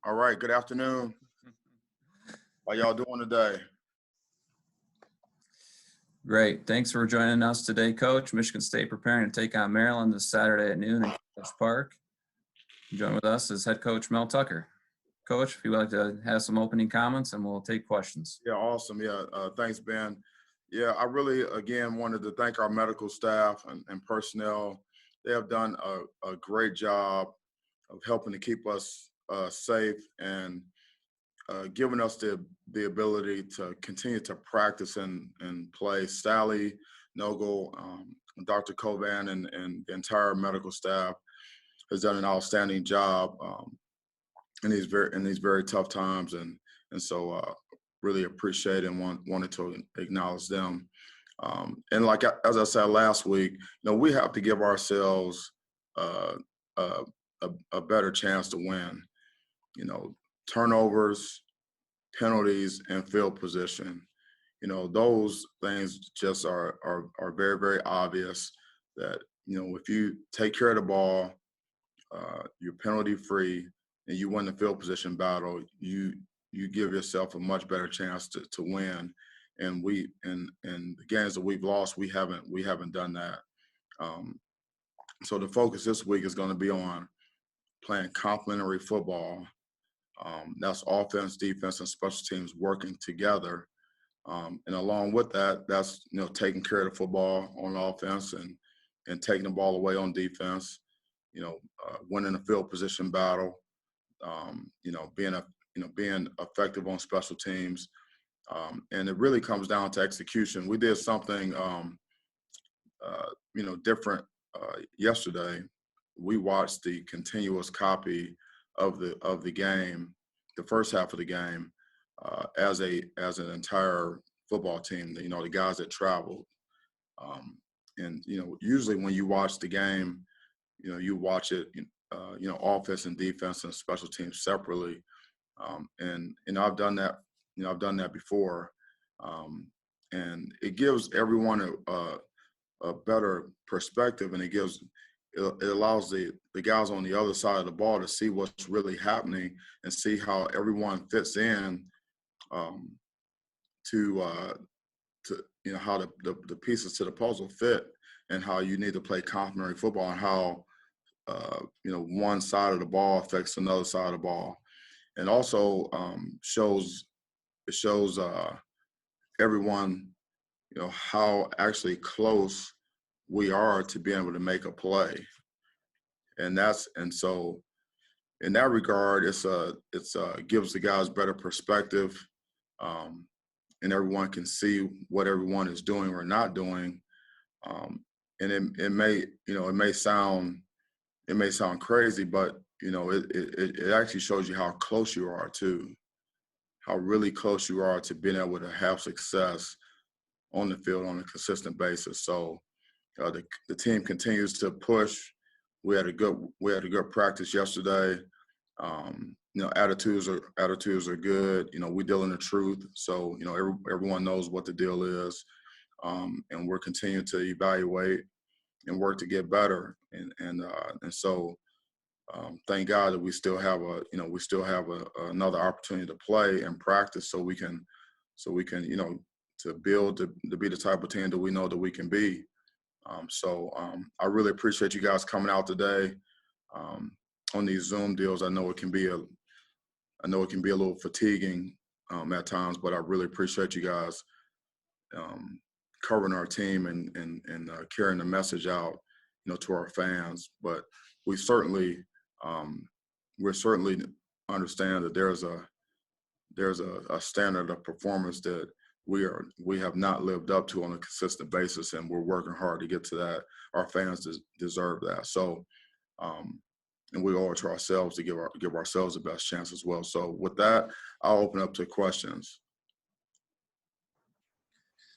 All right, good afternoon. How y'all doing today? Great. Thanks for joining us today, Coach. Michigan State preparing to take on Maryland this Saturday at noon in College Park. Join with us is head coach Mel Tucker. Coach, if you'd like to have some opening comments, and we'll take questions. Yeah, awesome. Yeah, thanks, Ben. Yeah, I really, again, wanted to thank our medical staff and personnel. They have done a great job of helping to keep us safe and giving us the ability to continue to practice and play. Sally, Nogel, Dr. Coban, and the entire medical staff has done an outstanding job in these very tough times, and so really appreciate and wanted to acknowledge them. And like as I said last week, we have to give ourselves uh, a, a better chance to win. Turnovers, penalties, and field position. Those things just are very, very obvious that, if you take care of the ball, you're penalty free, and you win the field position battle, you give yourself a much better chance to win. And the games that we've lost, we haven't done that. So the focus this week is going to be on playing complementary football. That's offense, defense, and special teams working together. And along with that, that's taking care of the football on offense and taking the ball away on defense. Winning the field position battle. Being effective on special teams. And it really comes down to execution. We did something different yesterday. We watched the continuous copy of the game, the first half of the game, as an entire football team. The guys that traveled, and usually when you watch the game, you watch it, offense and defense and special teams separately, and I've done that. I've done that before, and it gives everyone a better perspective, and it allows the guys on the other side of the ball to see what's really happening and see how everyone fits in to how the pieces to the puzzle fit, and how you need to play complementary football, and how one side of the ball affects another side of the ball, and also shows everyone how actually close we are to being able to make a play. And so in that regard, it's gives the guys better perspective, and everyone can see what everyone is doing or not doing. And it may sound crazy, but it actually shows you how close you are to, how really close you are to being able to have success on the field on a consistent basis. So the team continues to push. We had a good practice yesterday. Attitudes are good. We're dealing the truth. So everyone knows what the deal is, and we're continuing to evaluate and work to get better. And so thank God that we still have another opportunity to play and practice, so we can to build to be the type of team that we know that we can be. I really appreciate you guys coming out today on these Zoom deals. I know it can be a little fatiguing at times, but I really appreciate you guys covering our team and carrying the message out, to our fans. But we certainly understand that there's a standard of performance that we have not lived up to on a consistent basis, and we're working hard to get to that. Our fans deserve that. So, and we owe it to ourselves to give ourselves the best chance as well. So with that, I'll open up to questions.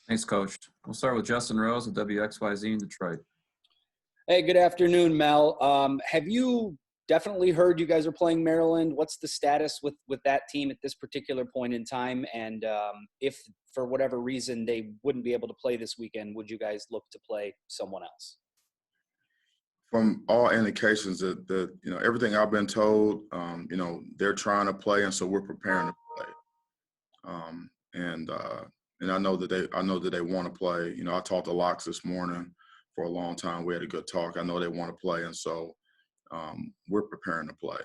Thanks, Coach. We'll start with Justin Rose of WXYZ in Detroit. Hey, good afternoon, Mel. Have you definitely heard you guys are playing Maryland? What's the status with that team at this particular point in time? And if for whatever reason they wouldn't be able to play this weekend, would you guys look to play someone else? from all indications that everything I've been told, they're trying to play, and so we're preparing to play. Um, and I know that they want to play. I talked to Locks this morning for a long time. We had a good talk. I know they want to play, and so we're preparing to play.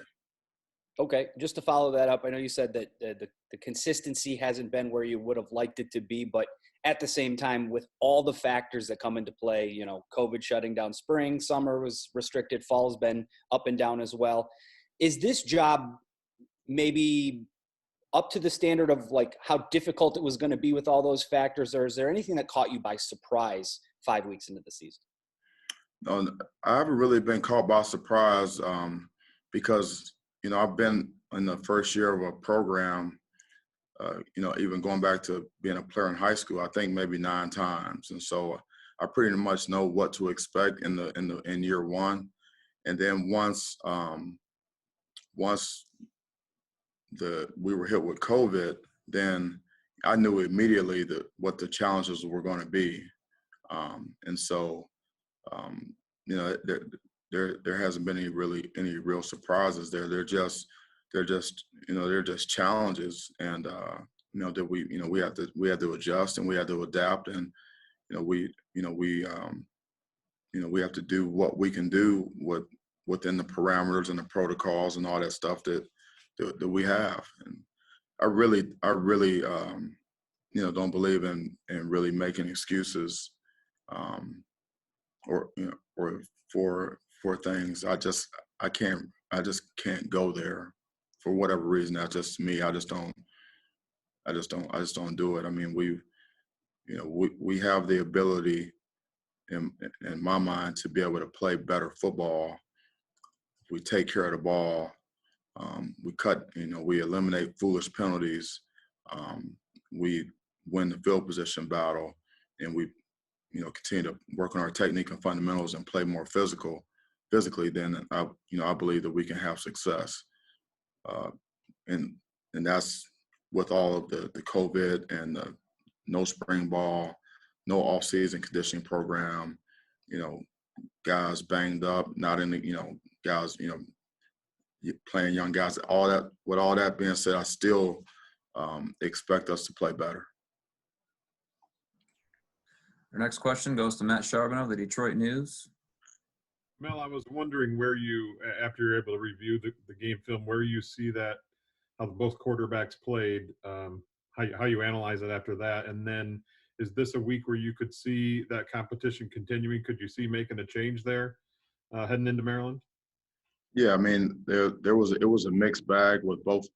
Okay, just to follow that up, I know you said that the consistency hasn't been where you would have liked it to be, but at the same time, with all the factors that come into play, COVID shutting down spring, summer was restricted, fall's been up and down as well. Is this job maybe up to the standard of like how difficult it was going to be with all those factors, or is there anything that caught you by surprise 5 weeks into the season? No, I haven't really been caught by surprise because I've been in the first year of a program. Even going back to being a player in high school, I think maybe 9 times, and so I pretty much know what to expect in year one. And then once we were hit with COVID, then I knew immediately what the challenges were going to be, and so there hasn't been any real surprises there. They're just challenges, and that we had to adjust and we had to adapt, and we have to do what we can do within the parameters and the protocols and all that stuff that we have. And I really don't believe in really making excuses or for things. I just can't go there for whatever reason. That's just me. I just don't do it. I mean, we have the ability in my mind to be able to play better football. We take care of the ball. We eliminate foolish penalties. We win the field position battle, and we continue to work on our technique and fundamentals and play more physically. Then I believe that we can have success. And that's with all of the COVID and the no spring ball, no off-season conditioning program, guys banged up, not in the, guys, playing young guys, all that. With all that being said, I still expect us to play better. Our next question goes to Matt Charbonneau of the Detroit News. Mel, I was wondering where you, after you're able to review the game film, where you see that, how both quarterbacks played, how you analyze it after that. And then is this a week where you could see that competition continuing? Could you see making a change there heading into Maryland? Yeah, I mean, it was a mixed bag with both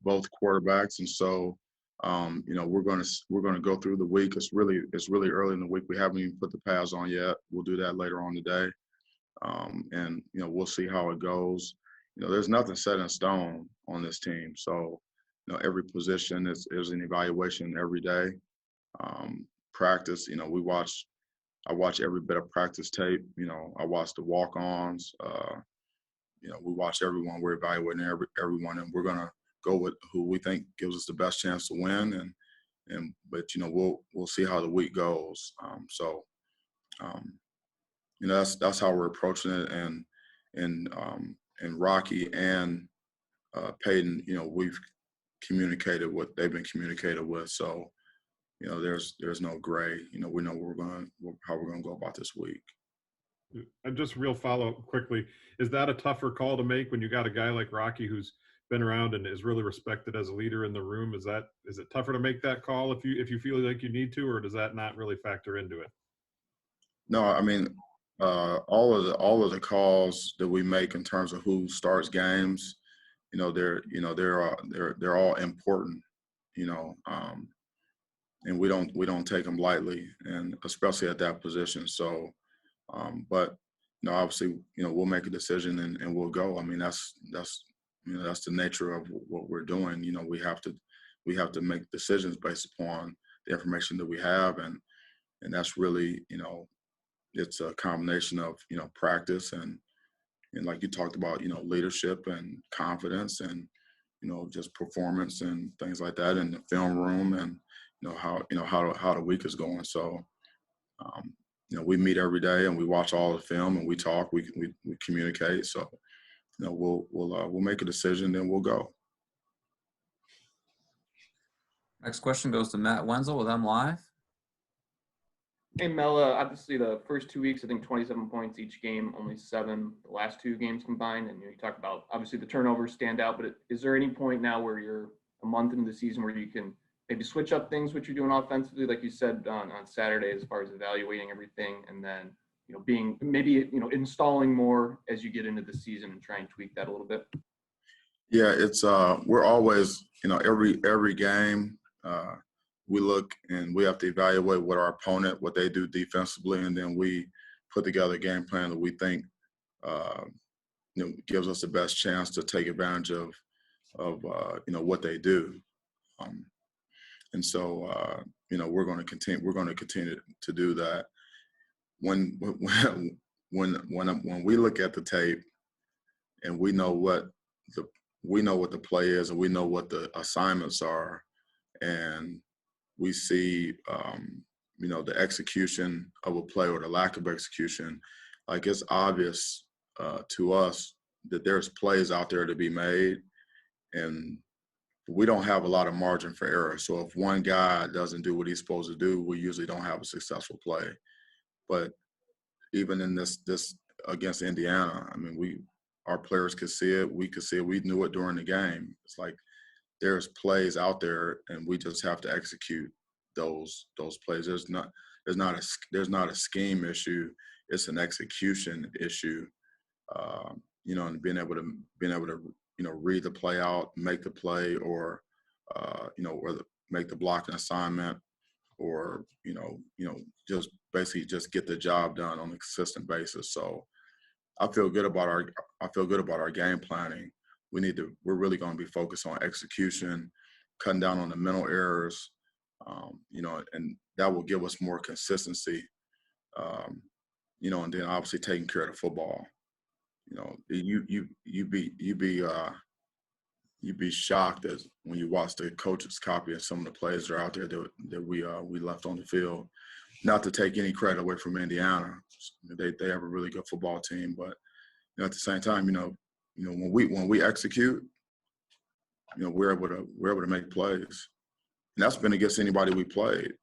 quarterbacks, and so we're gonna go through the week. It's really early in the week. We haven't even put the pads on yet. We'll do that later on today, and we'll see how it goes. There's nothing set in stone on this team, so every position is an evaluation every day. Practice, I watch every bit of practice tape. I watch the walk-ons. We watch everyone. We're evaluating everyone, and we're gonna go with who we think gives us the best chance to win. But we'll see how the week goes. That's how we're approaching it. And Rocky and Peyton, we've communicated what they've been communicated with. So there's no gray. We know how we're gonna go about this week. And just real follow-up quickly, is that a tougher call to make when you got a guy like Rocky who's been around and is really respected as a leader in the room? Is it tougher to make that call if you feel like you need to, or does that not really factor into it? No, I mean, all of the calls that we make in terms of who starts games, they're all important, and we don't take them lightly, and especially at that position. So. But obviously, we'll make a decision and we'll go. I mean, that's the nature of what we're doing. We have to make decisions based upon the information that we have, and that's really, it's a combination of practice and like you talked about, leadership and confidence and just performance and things like that in the film room, and how the week is going. So. we meet every day and we watch all the film and we talk, we communicate. So, we'll make a decision, then we'll go. Next question goes to Matt Wenzel with M Live. Hey, Mel, obviously the first 2 weeks, I think 27 points each game, only 7 the last 2 games combined. And you talked about, obviously, the turnovers stand out, but is there any point now where you're a month into the season where you can maybe switch up things, what you're doing offensively, like you said on Saturday, as far as evaluating everything, and then, being maybe, installing more as you get into the season and try and tweak that a little bit? Yeah, it's we're always, every game, we look and we have to evaluate what our opponent, what they do defensively, and then we put together a game plan that we think gives us the best chance to take advantage of what they do. And so we're going to continue to do that. When we look at the tape and we know what the play is and we know what the assignments are, and we see the execution of a play or the lack of execution, like it's obvious to us that there's plays out there to be made, and we don't have a lot of margin for error. So if one guy doesn't do what he's supposed to do, we usually don't have a successful play. But even in this against Indiana, I mean, our players could see it. We could see it. We knew it during the game. It's like there's plays out there, and we just have to execute those plays. There's not a scheme issue. It's an execution issue. And being able to read the play out, make the play, or or make the blocking assignment, or just basically just get the job done on a consistent basis. So I feel good about our game planning. We're really going to be focused on execution, cutting down on the mental errors, and that will give us more consistency. And then obviously taking care of the football. You'd be shocked as when you watch the coach's copy of some of the plays that are out there that we left on the field. Not to take any credit away from Indiana, they have a really good football team, but at the same time, when we execute, we're able to make plays, and that's been against anybody we played.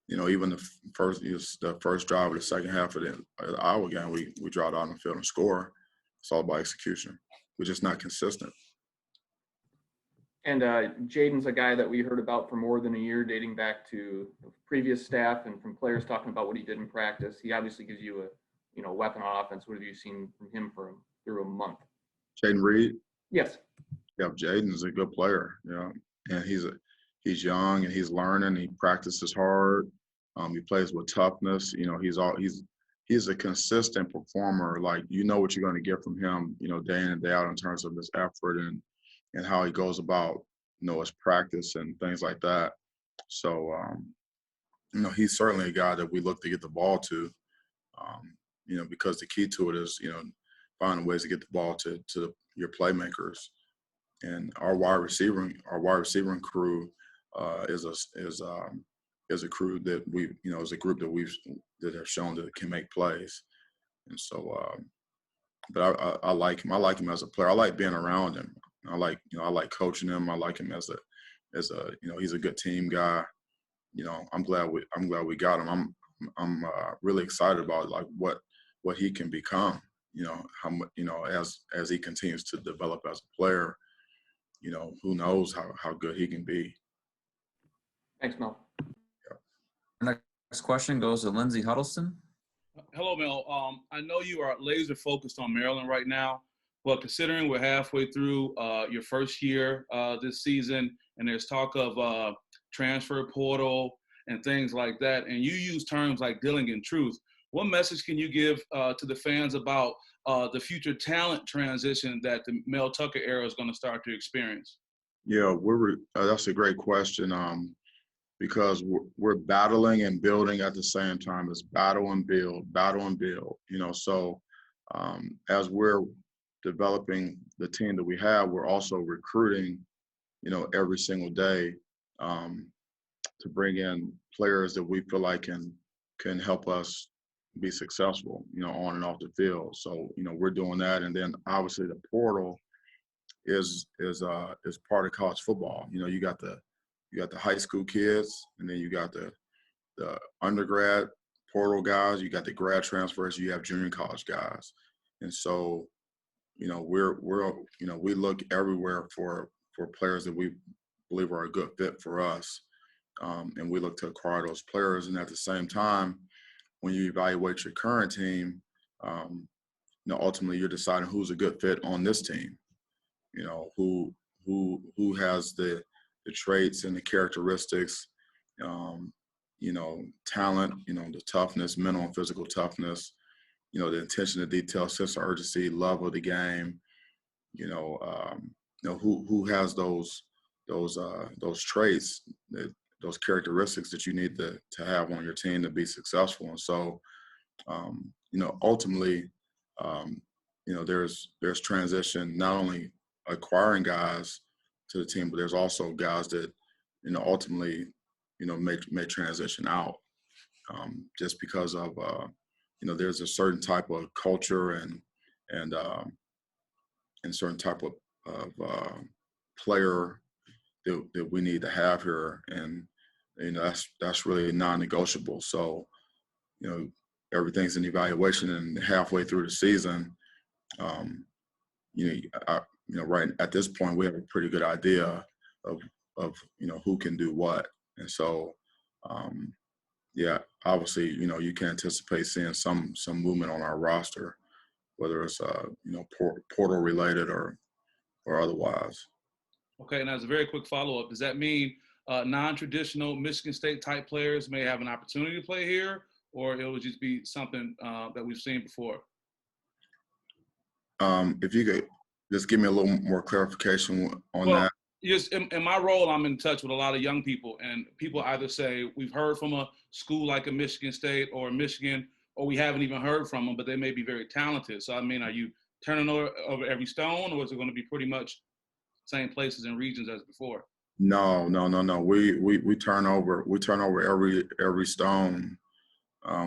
Even the first drive of the second half of the Iowa game, we drive out on the field and score. It's all about execution. We're just not consistent. And Jaden's a guy that we heard about for more than a year, dating back to previous staff and from players talking about what he did in practice. He obviously gives you a weapon on offense. What have you seen from him through a month? Jaden Reed? Yes. Yeah, Jaden's a good player. And he's young and he's learning. He practices hard. He plays with toughness. He's a consistent performer. Like, what you're going to get from him, day in and day out in terms of his effort and how he goes about, his practice and things like that. So, he's certainly a guy that we look to get the ball to, because the key to it is, finding ways to get the ball to your playmakers. And our wide receiving crew is a crew that is a group that have shown that it can make plays. And so, but I like him. I like him as a player. I like being around him. I like coaching him. I like him as a he's a good team guy. I'm glad we got him. I'm really excited about like what he can become. As he continues to develop as a player. Who knows how good he can be. Thanks, Mel. Next question goes to Lindsey Huddleston. Hello, Mel. I know you are laser focused on Maryland right now, but considering we're halfway through your first year this season, and there's talk of transfer portal and things like that, and you use terms like dealing in truth, what message can you give to the fans about the future talent transition that the Mel Tucker era is going to start to experience? Yeah, that's a great question. Because we're battling and building at the same time. It's battle and build. So as we're developing the team that we have, we're also recruiting, every single day to bring in players that we feel like can help us be successful, on and off the field. So, we're doing that. And then obviously the portal is part of college football. You got the high school kids, and then you got the undergrad portal guys, you got the grad transfers, you have junior college guys. And so, we look everywhere for players that we believe are a good fit for us. And we look to acquire those players. And at the same time, when you evaluate your current team, ultimately you're deciding who's a good fit on this team. Who has the traits and the characteristics, talent, the toughness, mental and physical toughness, the attention to detail, sense of urgency, love of the game, who has those traits, those characteristics that you need to have on your team to be successful. And so, ultimately, there's transition, not only acquiring guys to the team, but there's also guys that, ultimately, may transition out, just because of, there's a certain type of culture and certain type of player that we need to have here. And, that's really non-negotiable. So, everything's an evaluation, and halfway through the season, right at this point, we have a pretty good idea of who can do what. And so, obviously, you can anticipate seeing some movement on our roster, whether it's portal related or otherwise. Okay, and as a very quick follow-up, does that mean non-traditional Michigan State type players may have an opportunity to play here, or it would just be something that we've seen before? If you could just give me a little more clarification on that. Just in my role, I'm in touch with a lot of young people, and people either say we've heard from a school like a Michigan State or Michigan, or we haven't even heard from them, but they may be very talented. So, I mean, are you turning over every stone, or is it going to be pretty much same places and regions as before? No. We turn over every stone.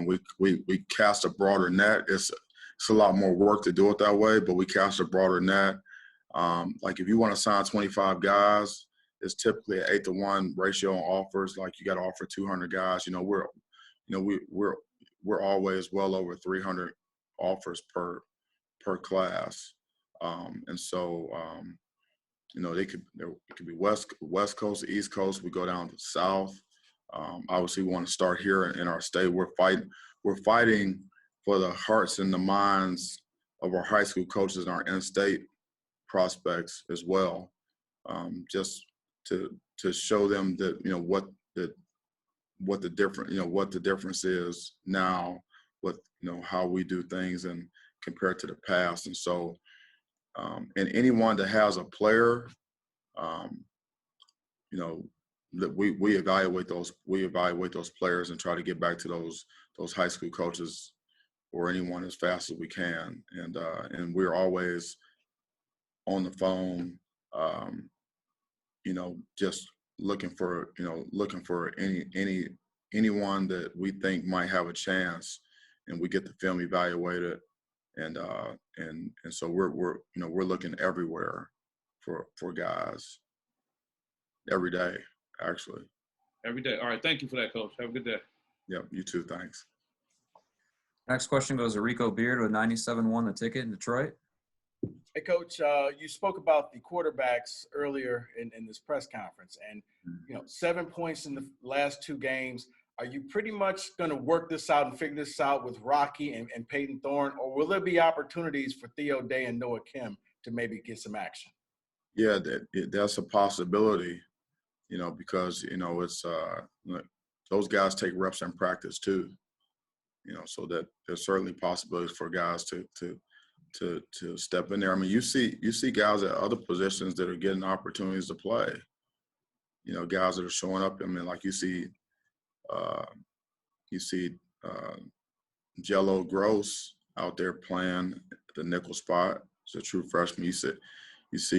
We cast a broader net. It's a lot more work to do it that way, but we cast a broader net. Like if you want to sign 25 guys, it's typically an 8-to-1 ratio on offers. Like you got to offer 200 guys. We're always well over 300 offers per class, and so it could be West Coast, East Coast. We go down to the South. Obviously, we want to start here in our state. We're fighting for the hearts and the minds of our high school coaches and our in-state prospects as well, just to show them that what the difference is now with how we do things and compared to the past. And so, and anyone that has a player, that we evaluate those players and try to get back to those high school coaches or anyone as fast as we can. And we're always on the phone, just looking for anyone that we think might have a chance, and we get the film evaluated, and so we're looking everywhere for guys every day, actually. Every day. All right. Thank you for that, Coach. Have a good day. Yep. You too. Thanks. Next question goes to Rico Beard with 97.1 The Ticket in Detroit. Hey, Coach, you spoke about the quarterbacks earlier in this press conference, and 7 points in the last 2 games. Are you pretty much going to work this out and figure this out with Rocky and Peyton Thorne, or will there be opportunities for Theo Day and Noah Kim to maybe get some action? Yeah, that's a possibility, because it's those guys take reps in practice too, so that there's certainly possibilities for guys to step in there. I mean, you see guys at other positions that are getting opportunities to play. Guys that are showing up. I mean, like you see Jello Gross out there playing the nickel spot. He's a true freshman. You see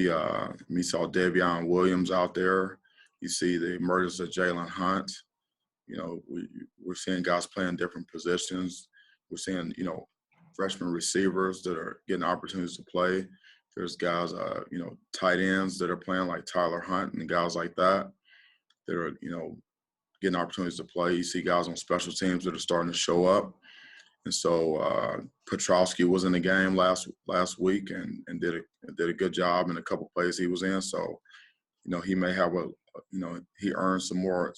Davion Williams out there. You see the emergence of Jalen Hunt. we're seeing guys playing different positions. We're seeing, freshman receivers that are getting opportunities to play. There's guys, tight ends that are playing like Tyler Hunt and guys like that are, getting opportunities to play. You see guys on special teams that are starting to show up. And so Petrowski was in the game last week and did a good job in a couple plays he was in. So, he may have he earned some more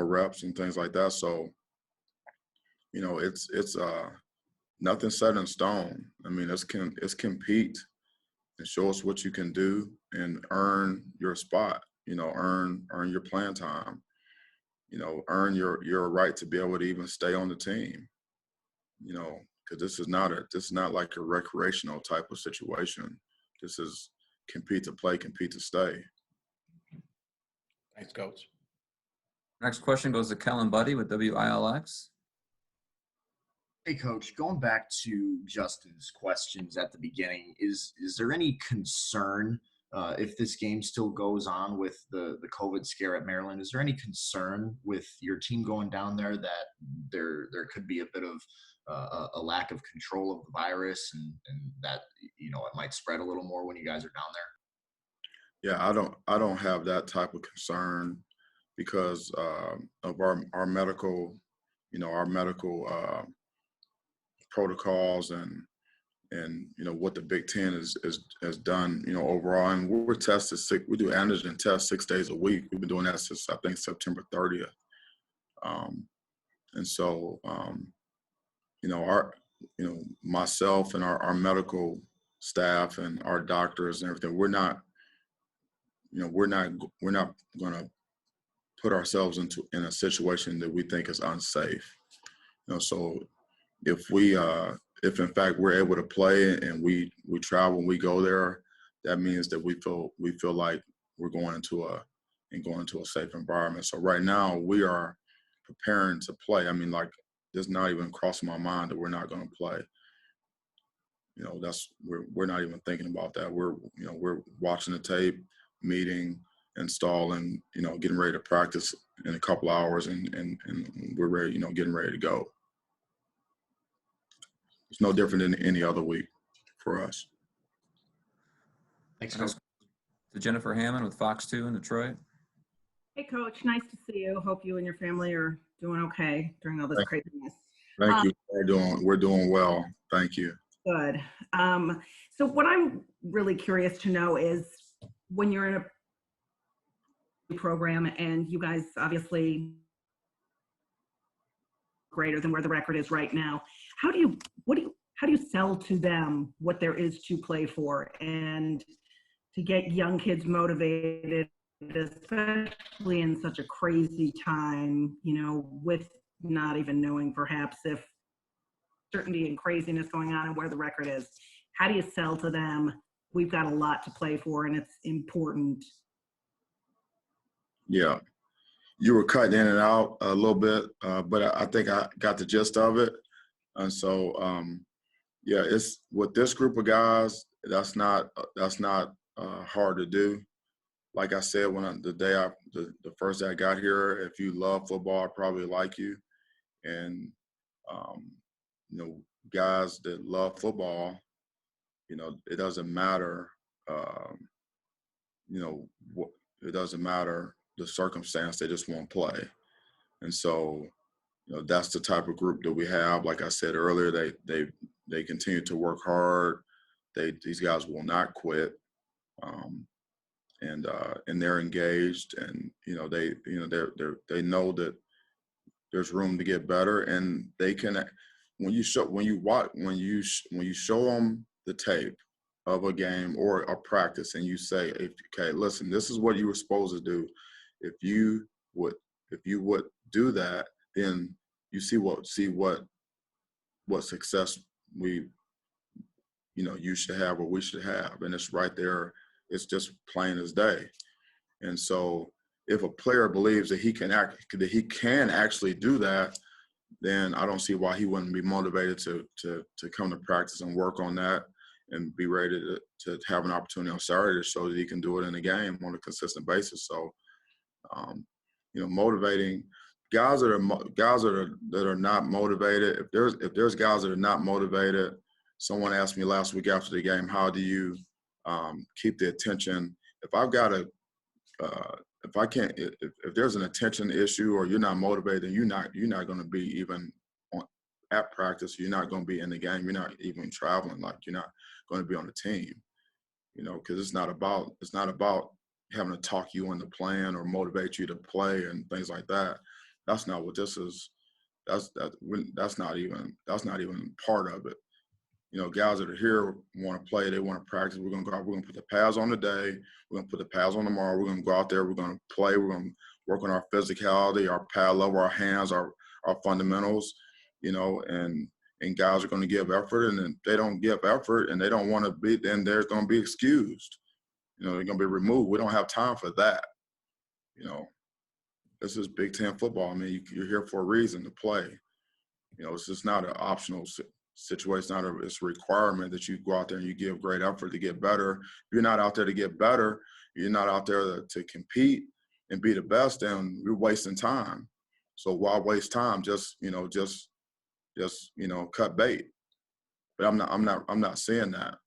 reps and things like that. So, it's nothing set in stone. I mean, it's compete and show us what you can do and earn your spot. Earn your playing time. Earn your right to be able to even stay on the team. Because this is not like a recreational type of situation. This is compete to play, compete to stay. Thanks, Coach. Next question goes to Kellen Buddy with WILX. Hey, Coach, going back to Justin's questions at the beginning, is there any concern if this game still goes on with the COVID scare at Maryland? Is there any concern with your team going down there that there could be a bit of a lack of control of the virus and that, it might spread a little more when you guys are down there? Yeah, I don't have that type of concern because of our medical, protocols and what the Big Ten has done, overall. And we're tested we do antigen tests 6 days a week. We've been doing that since I think September 30th. And so myself and our medical staff and our doctors and everything, we're not going to put ourselves in a situation that we think is unsafe. So if in fact we're able to play and we travel and we go there, that means that we feel like we're going into a safe environment. So right now we are preparing to play. I mean, like, it's not even crossing my mind that we're not going to play. We're not even thinking about that. We're watching the tape, meeting, installing, getting ready to practice in a couple hours and we're ready, getting ready to go. It's no different than any other week for us. Thanks, Coach. To Jennifer Hammond with Fox 2 in Detroit. Hey, Coach. Nice to see you. Hope you and your family are doing okay during all this craziness. Thank you. We're doing well. Thank you. Good. So what I'm really curious to know is when you're in a program and you guys obviously greater than where the record is right now, how do you sell to them what there is to play for and to get young kids motivated, especially in such a crazy time, with not even knowing perhaps if certainty and craziness going on and where the record is? How do you sell to them? We've got a lot to play for and it's important. Yeah. You were cutting in and out a little bit, but I think I got the gist of it. And so, it's with this group of guys, that's not hard to do. Like I said, the first day I got here, if you love football, I probably like you. And, guys that love football, it doesn't matter, it doesn't matter the circumstance, they just want to play. And so, that's the type of group that we have. Like I said earlier, they continue to work hard. These guys will not quit. And they're engaged, and they know that there's room to get better, and they can. When you show them the tape of a game or a practice, and you say, "Okay, listen, this is what you were supposed to do. If you would do that, then you see what success you should have or we should have," and it's right there. It's just plain as day. And so if a player believes that he can actually do that, then I don't see why he wouldn't be motivated to come to practice and work on that and be ready to have an opportunity on Saturday to show that he can do it in a game on a consistent basis. So motivating guys that are not motivated. If there's guys that are not motivated, someone asked me last week after the game, how do you keep the attention? If I've got a if I can't, if there's an attention issue or you're not motivated, then you're not going to be even at practice. You're not going to be in the game. You're not even traveling. Like, you're not going to be on the team. Because it's not about having to talk you into playing or motivate you to play and things like that. That's not what this is. That's not even part of it. Guys that are here want to play. They want to practice. We're going to go out. We're going to put the pads on today. We're going to put the pads on tomorrow. We're going to go out there. We're going to play. We're going to work on our physicality, our pad level, our hands, our fundamentals, and guys are going to give effort. And if they don't give effort and they don't want to be, then they're going to be excused. They're going to be removed. We don't have time for that. This is Big Ten football. I mean, you're here for a reason to play. It's just not an optional situation. It's a requirement that you go out there and you give great effort to get better. If you're not out there to get better, you're not out there to compete and be the best, then you're wasting time. So why waste time? Just cut bait. But I'm not saying that.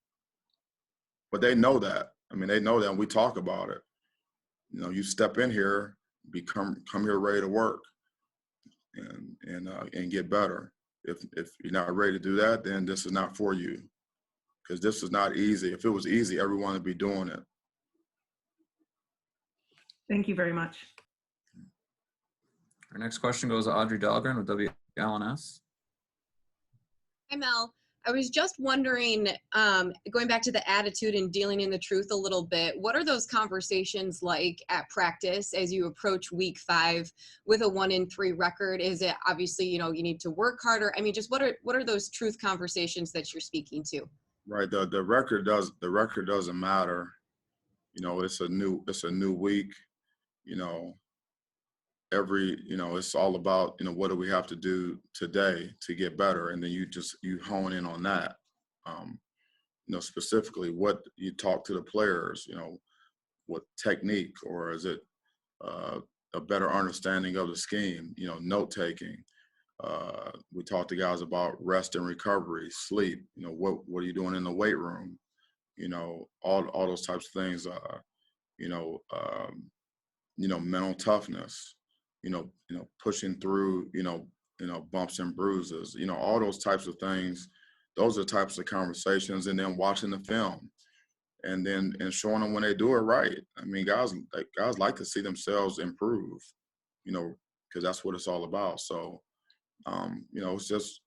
But they know that. I mean, they know that, and we talk about it. You step in here, come here ready to work, and get better. If you're not ready to do that, then this is not for you, because this is not easy. If it was easy, everyone would be doing it. Thank you very much. Our next question goes to Audrey Dahlgren with WLNS. Hi, Mel. I was just wondering, going back to the attitude and dealing in the truth a little bit, what are those conversations like at practice as you approach week 5 with a 1-3 record? Is it obviously, you need to work harder? I mean, just what are those truth conversations that you're speaking to? Right. The record doesn't matter. It's a new week. It's all about, what do we have to do today to get better? And then you hone in on that. Specifically what you talk to the players, what technique, or is it a better understanding of the scheme, note taking. We talk to guys about rest and recovery, sleep, what are you doing in the weight room? All those types of things, mental toughness, pushing through, bumps and bruises, all those types of things. Those are the types of conversations, and then watching the film and showing them when they do it right. I mean, guys like to see themselves improve, because that's what it's all about. So, it's just,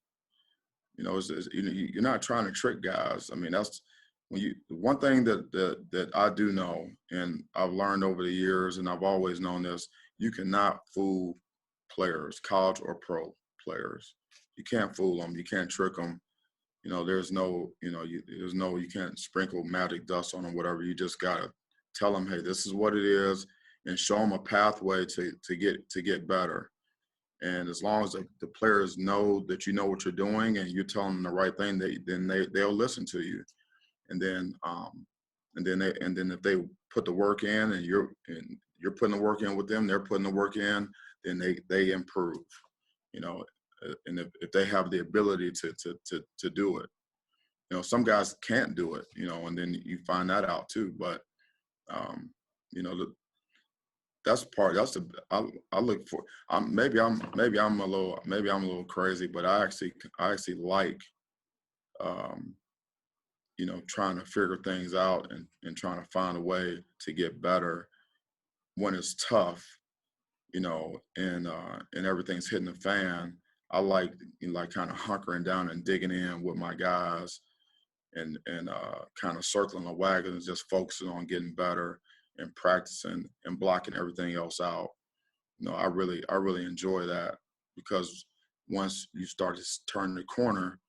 you're not trying to trick guys. I mean, that's one thing that I do know, and I've learned over the years, and I've always known this: you cannot fool players, college or pro players. You can't fool them. You can't trick them. There's no, you can't sprinkle magic dust on them, whatever. You just gotta tell them, hey, this is what it is, and show them a pathway to get better. And as long as the players know that you know what you're doing and you're telling them the right thing, they'll listen to you. And then if they put the work in, and you're putting the work in with them, they're putting the work in, then they improve. And if they have the ability to do it, some guys can't do it, and then you find that out too. But I look for. Maybe I'm a little crazy, but I actually like trying to figure things out and trying to find a way to get better when it's tough, and everything's hitting the fan. I like kind of hunkering down and digging in with my guys and kind of circling the wagons, just focusing on getting better and practicing and blocking everything else out. I really enjoy that, because once you start to turn the corner,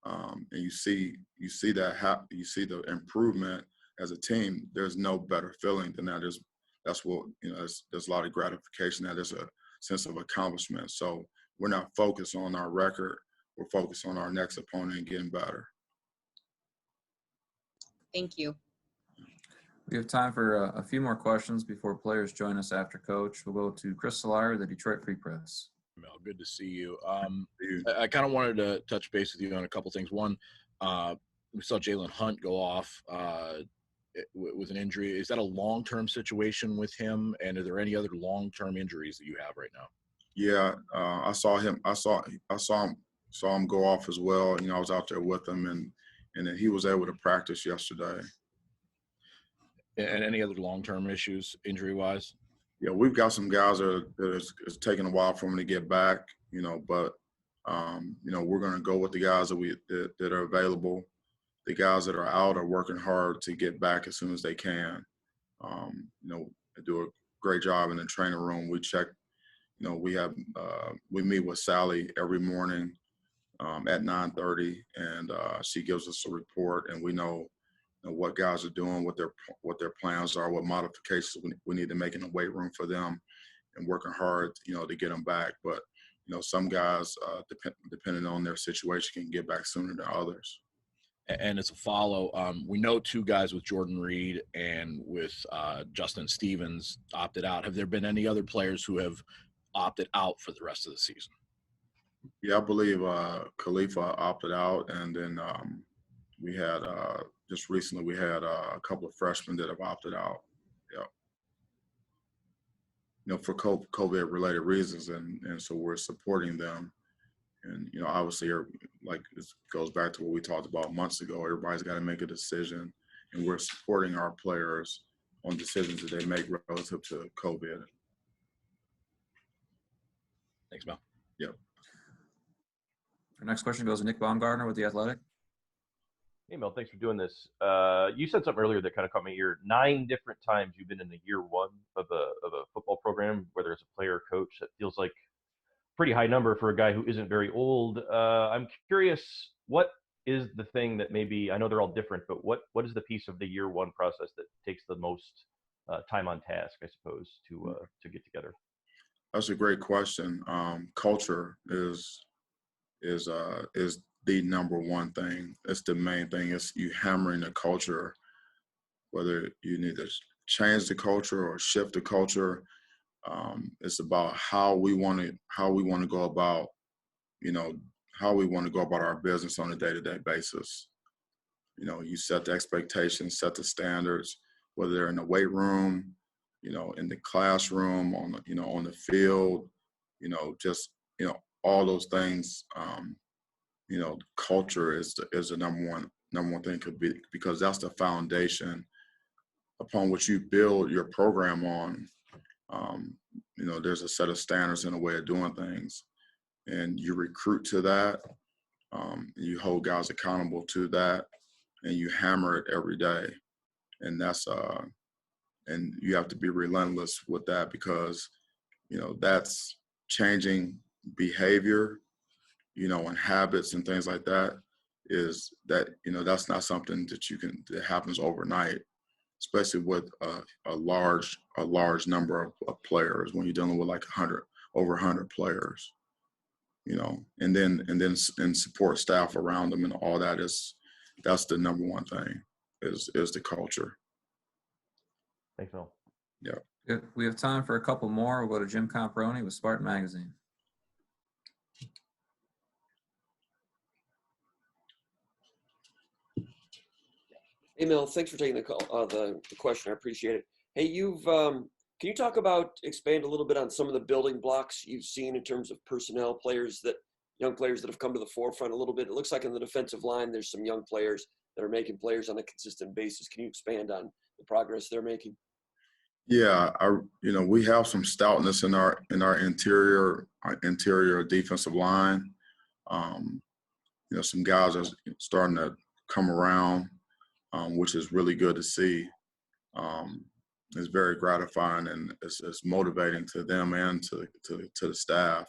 and you see the improvement as a team, there's no better feeling than that. There's a lot of gratification. That is a sense of accomplishment. So we're not focused on our record. We're focused on our next opponent and getting better. Thank you. We have time for a few more questions before players join us after coach. We'll go to Chris Solari, the Detroit Free Press. Mel, good to see you. I kind of wanted to touch base with you on a couple things. One, we saw Jalen Hunt go off with an injury. Is that a long-term situation with him? And are there any other long-term injuries that you have right now? Yeah, I saw him. I saw him go off as well. I was out there with him, and then he was able to practice yesterday. And any other long-term issues injury-wise? Yeah, we've got some guys that it's taking a while for them to get back. But we're going to go with the guys that are available. The guys that are out are working hard to get back as soon as they can. They do a great job in the training room. We check. We meet with Sally every morning at 9:30, and she gives us a report, and we know what guys are doing, what their plans are, what modifications we need to make in the weight room for them, and working hard, to get them back. But some guys, depending on their situation, can get back sooner than others. And as a follow, we know two guys with Jordan Reed and with Justin Stevens opted out. Have there been any other players who have opted out for the rest of the season? Yeah, I believe Khalifa opted out, and then we had just recently we had a couple of freshmen that have opted out. Yeah, for COVID-related reasons, and so we're supporting them. And obviously, like it goes back to what we talked about months ago. Everybody's got to make a decision, and we're supporting our players on decisions that they make relative to COVID. Thanks, Mel. Yep. Our next question goes to Nick Baumgartner with The Athletic. Hey, Mel, thanks for doing this. You said something earlier that kind of caught my ear. 9 different times you've been in the year one of a football program, whether it's a player or coach. That feels like a pretty high number for a guy who isn't very old. I'm curious, what is the thing that maybe, I know they're all different, but what is the piece of the year one process that takes the most time on task, I suppose, to get together? That's a great question. Culture is the number one thing. It's the main thing. It's you hammering the culture, whether you need to change the culture or shift the culture. It's about how we want to go about, how we want to go about our business on a day-to-day basis. You set the expectations, set the standards, whether they're in the weight room, in the classroom, on the field, all those things. Culture is the number one thing, because that's the foundation upon which you build your program on. There's a set of standards and a way of doing things, and you recruit to that. You hold guys accountable to that, and you hammer it every day. And that's and you have to be relentless with that, because that's changing behavior, and habits and things like that. Is that that's not something that happens overnight, especially with a large number of players, when you're dealing with like over 100 players, and then support staff around them, and all that's the number one thing is the culture. Thanks, Mel. Yeah. Good. We have time for a couple more. We'll go to Jim Comparoni with Spartan Magazine. Hey, Mel, thanks for taking the call, the question. I appreciate it. Hey, can you talk about, expand a little bit on some of the building blocks you've seen in terms of personnel, young players that have come to the forefront a little bit? It looks like in the defensive line, there's some young players that are making players on a consistent basis. Can you expand on the progress they're making? Yeah, we have some stoutness in our interior defensive line. Some guys are starting to come around, which is really good to see. It's very gratifying, and it's motivating to them and to the staff.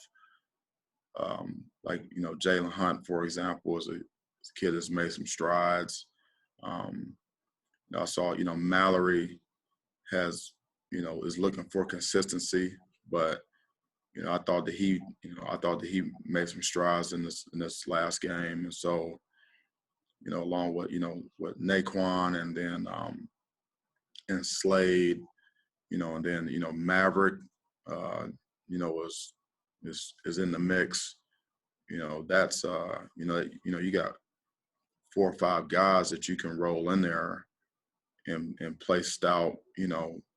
Jalen Hunt, for example, is a kid that's made some strides. I saw, Mallory is looking for consistency, but I thought that he made some strides in this last game, and so along with with Naquan, and and Slade, and then Maverick, is in the mix. That's you got 4 or 5 guys that you can roll in there and play stout,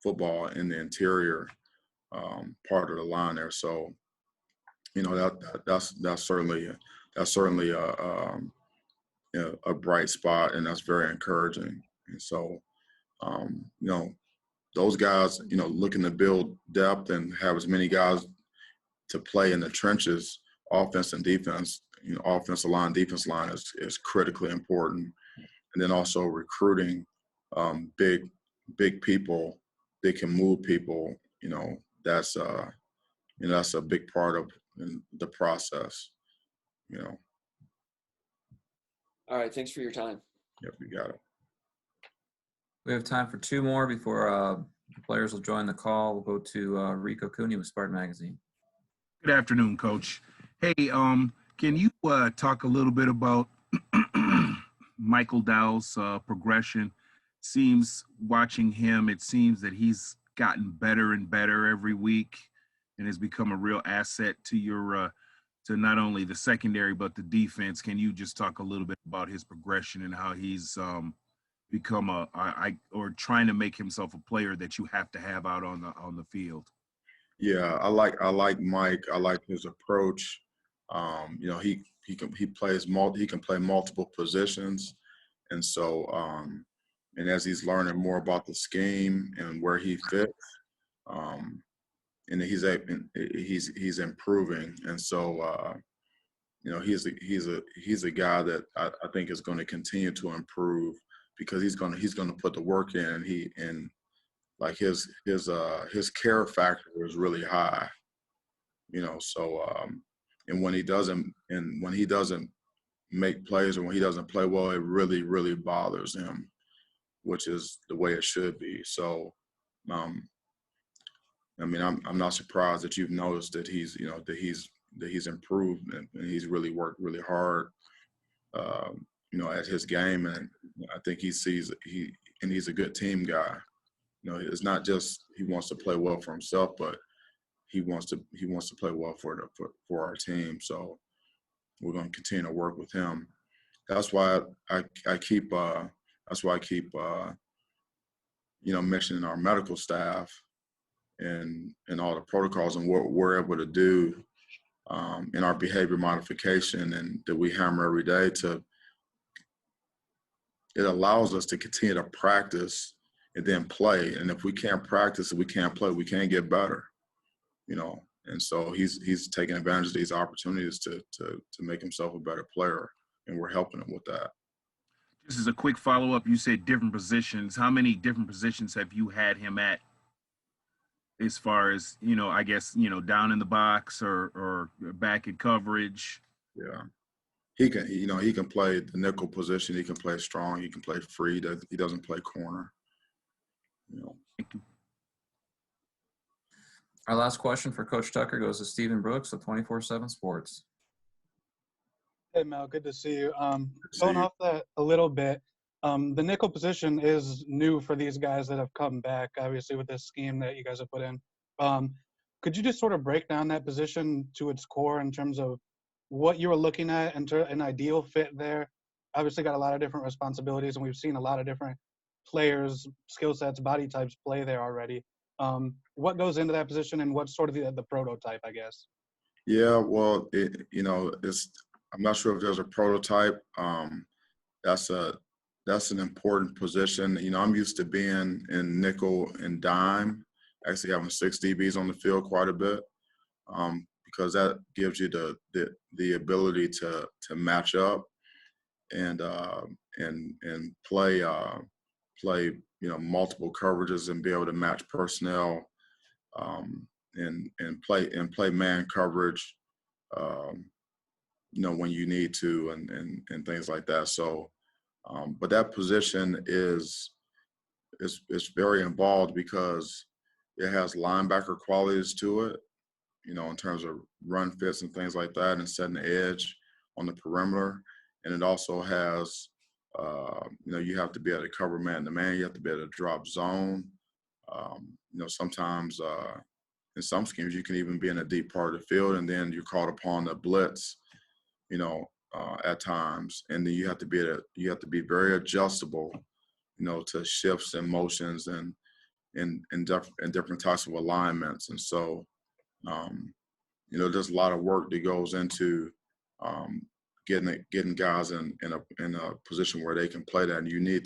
football in the interior part of the line there. So, that's certainly a bright spot, and that's very encouraging. And so, those guys, looking to build depth and have as many guys to play in the trenches, offense and defense, offensive line, defense line is critically important. And then also recruiting big people that can move people, that's that's a big part of the process, All right. Thanks for your time. Yep, you got it. We have time for 2 more before the players will join the call. We'll go to Rico Cooney with Spartan Magazine. Good afternoon, Coach. Hey, can you talk a little bit about Michael Dowell's progression? Watching him, it seems that he's gotten better and better every week and has become a real asset to your to not only the secondary but the defense. Can you just talk a little bit about his progression and how he's become or trying to make himself a player that you have to have out on the field? Yeah, I like Mike. I like his approach. He can play multiple positions, and so and as he's learning more about the scheme and where he fits, and he's improving. And so he's a guy that I think is going to continue to improve because he's going to put the work in. And like his care factor is really high, so and when he doesn't make plays or when he doesn't play well, it really, really bothers him, which is the way it should be. So I'm not surprised that you've noticed that he's improved and he's really worked really hard at his game. And I think he's a good team guy. It's not just he wants to play well for himself, but he wants to play well for our team. So we're going to continue to work with him. That's why I keep mentioning our medical staff and all the protocols and what we're able to do in our behavior modification and that we hammer every day. It allows us to continue to practice and then play. And if we can't practice and we can't play, we can't get better, And so he's taking advantage of these opportunities to make himself a better player, and we're helping him with that. This is a quick follow-up. You said different positions. How many different positions have you had him at as far as, I guess, down in the box or back in coverage? Yeah. He can play the nickel position. He can play strong. He can play free. He doesn't play corner. Thank you. Our last question for Coach Tucker goes to Stephen Brooks with 24/7 Sports. Hey, Mel, good to see you. Going off that a little bit, the nickel position is new for these guys that have come back, obviously, with this scheme that you guys have put in. Could you just sort of break down that position to its core in terms of what you were looking at and an ideal fit there? Obviously got a lot of different responsibilities, and we've seen a lot of different players, skill sets, body types play there already. What goes into that position, and what's sort of the prototype, I guess? Yeah, well, I'm not sure if there's a prototype. That's an important position. I'm used to being in nickel and dime, actually having 6 DBs on the field quite a bit, because that gives you the ability to match up and play multiple coverages and be able to match personnel and play man coverage when you need to and things like that. So but that position is very involved because it has linebacker qualities to it, in terms of run fits and things like that and setting the edge on the perimeter. And it also has You have to be able to cover man to man. You have to be able to drop zone. Sometimes in some schemes you can even be in a deep part of the field, and then you're called upon to blitz. At times, and then you have to be very adjustable. To shifts and motions and different types of alignments. And so, there's a lot of work that goes into getting guys in a position where they can play that. And you need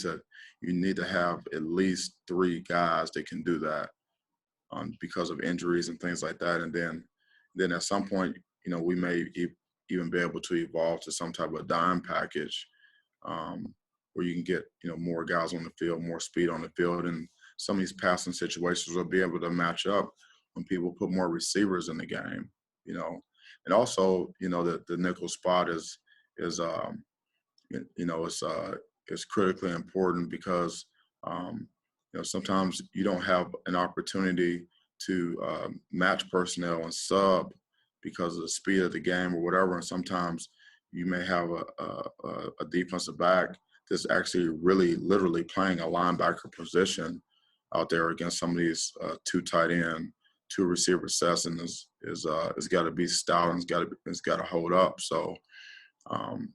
to have at least 3 guys that can do that because of injuries and things like that. And then at some point, we may even be able to evolve to some type of dime package where you can get more guys on the field, more speed on the field, and some of these passing situations will be able to match up when people put more receivers in the game. And also the nickel spot is critically important because sometimes you don't have an opportunity to match personnel and sub because of the speed of the game or whatever. And sometimes you may have a defensive back that's actually really literally playing a linebacker position out there against some of these 2 tight end, 2 receiver sets, and it's got to be stout and it's got to hold up. So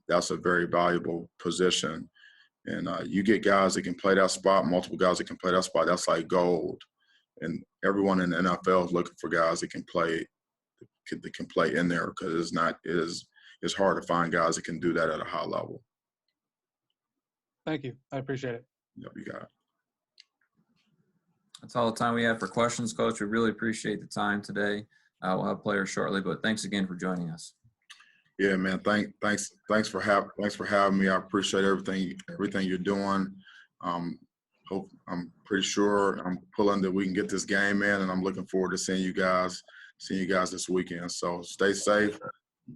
that's a very valuable position. And you get guys that can play that spot, multiple guys that can play that spot. That's like gold. And everyone in the NFL is looking for guys that can play in there because it's hard to find guys that can do that at a high level. Thank you. I appreciate it. Yep, you got it. That's all the time we have for questions, Coach. We really appreciate the time today. We'll have players shortly, but thanks again for joining us. Yeah, man. Thanks for having me. I appreciate everything you're doing. I'm pretty sure I'm pulling that we can get this game in, and I'm looking forward to seeing you guys this weekend. So stay safe.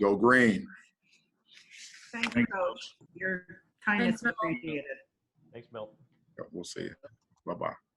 Go green. Thanks, Coach. Your kindness is appreciated. Thanks, Mel. We'll see you. Bye-bye.